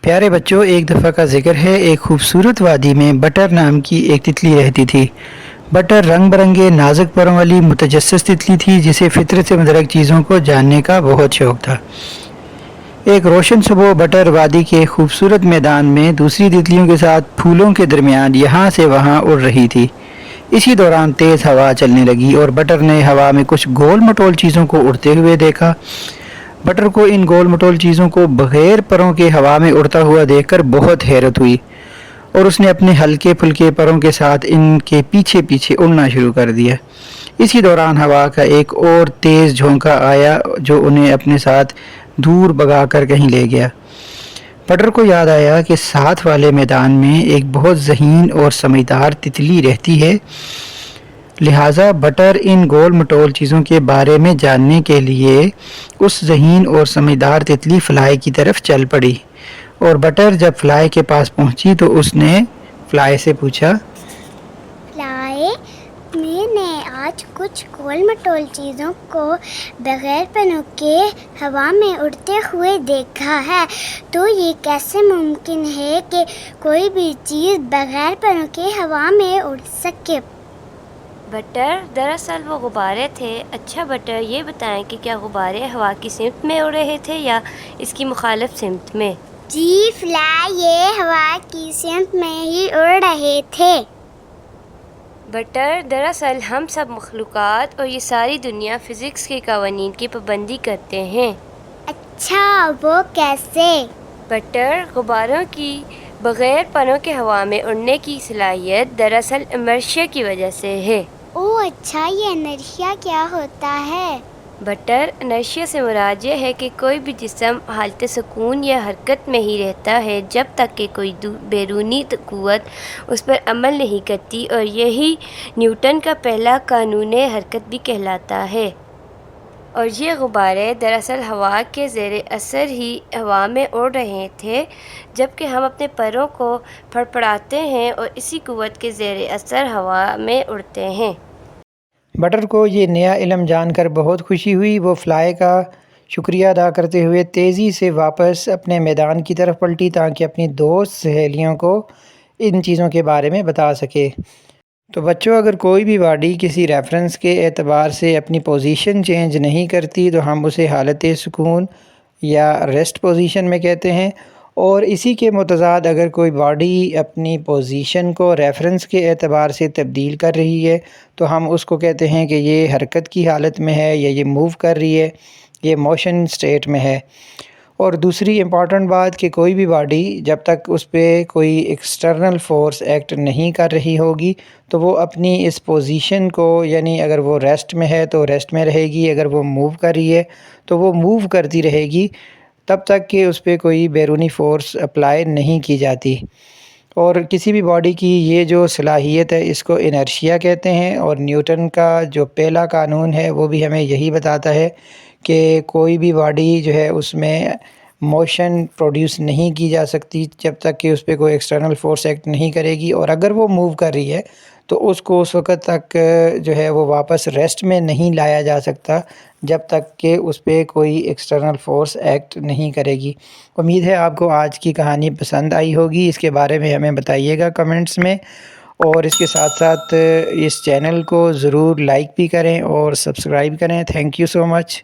پیارے بچوں، ایک دفعہ کا ذکر ہے، ایک خوبصورت وادی میں بٹر نام کی ایک تتلی رہتی تھی۔ بٹر رنگ برنگے نازک پروں والی متجسس تتلی تھی جسے فطرت سے متعلق چیزوں کو جاننے کا بہت شوق تھا۔ ایک روشن صبح بٹر وادی کے خوبصورت میدان میں دوسری تتلیوں کے ساتھ پھولوں کے درمیان یہاں سے وہاں اڑ رہی تھی۔ اسی دوران تیز ہوا چلنے لگی اور بٹر نے ہوا میں کچھ گول مٹول چیزوں کو اڑتے ہوئے دیکھا۔ بٹر کو ان گول مٹول چیزوں کو بغیر پروں کے ہوا میں اڑتا ہوا دیکھ کر بہت حیرت ہوئی اور اس نے اپنے ہلکے پھلکے پروں کے ساتھ ان کے پیچھے پیچھے اڑنا شروع کر دیا۔ اسی دوران ہوا کا ایک اور تیز جھونکا آیا جو انہیں اپنے ساتھ دور بھگا کر کہیں لے گیا۔ بٹر کو یاد آیا کہ ساتھ والے میدان میں ایک بہت ذہین اور سمجھدار تتلی رہتی ہے، لہٰذا بٹر ان گول مٹول چیزوں کے بارے میں جاننے کے لیے اس ذہین اور سمجھدار تتلی فلائی کی طرف چل پڑی، اور بٹر جب فلائی کے پاس پہنچی تو اس نے فلائی سے پوچھا، فلائی، میں نے آج کچھ گول مٹول چیزوں کو بغیر پروں کے ہوا میں اڑتے ہوئے دیکھا ہے، تو یہ کیسے ممکن ہے کہ کوئی بھی چیز بغیر پروں کے ہوا میں اڑ سکے؟ بٹر، دراصل وہ غبارے تھے۔ اچھا بٹر، یہ بتائیں کہ کیا غبارے ہوا کی سمت میں اڑ رہے تھے یا اس کی مخالف سمت میں؟ جی فلائی، یہ ہوا کی سمت میں ہی اڑ رہے تھے۔ بٹر، دراصل ہم سب مخلوقات اور یہ ساری دنیا فزکس کے قوانین کی پابندی کرتے ہیں۔ اچھا، وہ کیسے؟ بٹر، غباروں کی بغیر پروں کے ہوا میں اڑنے کی صلاحیت دراصل انرشیا کی وجہ سے ہے۔ اوہ اچھا، یہ انرشیا کیا ہوتا ہے؟ بٹر، انرشیا سے مراد یہ ہے کہ کوئی بھی جسم حالت سکون یا حرکت میں ہی رہتا ہے جب تک کہ کوئی بیرونی قوت اس پر عمل نہیں کرتی، اور یہی نیوٹن کا پہلا قانون حرکت بھی کہلاتا ہے۔ اور یہ غبارے دراصل ہوا کے زیر اثر ہی ہوا میں اڑ رہے تھے، جبکہ ہم اپنے پروں کو پھڑپڑاتے ہیں اور اسی قوت کے زیر اثر ہوا میں اڑتے ہیں۔ بٹر کو یہ نیا علم جان کر بہت خوشی ہوئی۔ وہ فلائی کا شکریہ ادا کرتے ہوئے تیزی سے واپس اپنے میدان کی طرف پلٹی تاکہ اپنی دوست سہیلیوں کو ان چیزوں کے بارے میں بتا سکے۔ تو بچوں، اگر کوئی بھی باڈی کسی ریفرنس کے اعتبار سے اپنی پوزیشن چینج نہیں کرتی تو ہم اسے حالت سکون یا ریسٹ پوزیشن میں کہتے ہیں، اور اسی کے متضاد اگر کوئی باڈی اپنی پوزیشن کو ریفرنس کے اعتبار سے تبدیل کر رہی ہے تو ہم اس کو کہتے ہیں کہ یہ حرکت کی حالت میں ہے یا یہ موو کر رہی ہے، یہ موشن سٹیٹ میں ہے۔ اور دوسری امپورٹنٹ بات کہ کوئی بھی باڈی جب تک اس پہ کوئی ایکسٹرنل فورس ایکٹ نہیں کر رہی ہوگی تو وہ اپنی اس پوزیشن کو، یعنی اگر وہ ریسٹ میں ہے تو ریسٹ میں رہے گی، اگر وہ موو کر رہی ہے تو وہ موو کرتی رہے گی تب تک کہ اس پہ کوئی بیرونی فورس اپلائی نہیں کی جاتی۔ اور کسی بھی باڈی کی یہ جو صلاحیت ہے اس کو انرشیا کہتے ہیں، اور نیوٹن کا جو پہلا قانون ہے وہ بھی ہمیں یہی بتاتا ہے کہ کوئی بھی باڈی جو ہے اس میں موشن پروڈیوس نہیں کی جا سکتی جب تک کہ اس پہ کوئی ایکسٹرنل فورس ایکٹ نہیں کرے گی، اور اگر وہ موو کر رہی ہے تو اس کو اس وقت تک جو ہے وہ واپس ریسٹ میں نہیں لایا جا سکتا جب تک کہ اس پہ کوئی ایکسٹرنل فورس ایکٹ نہیں کرے گی۔ امید ہے آپ کو آج کی کہانی پسند آئی ہوگی۔ اس کے بارے میں ہمیں بتائیے گا کمنٹس میں، اور اس کے ساتھ ساتھ اس چینل کو ضرور لائک بھی کریں اور سبسکرائب کریں۔ Thank you so much.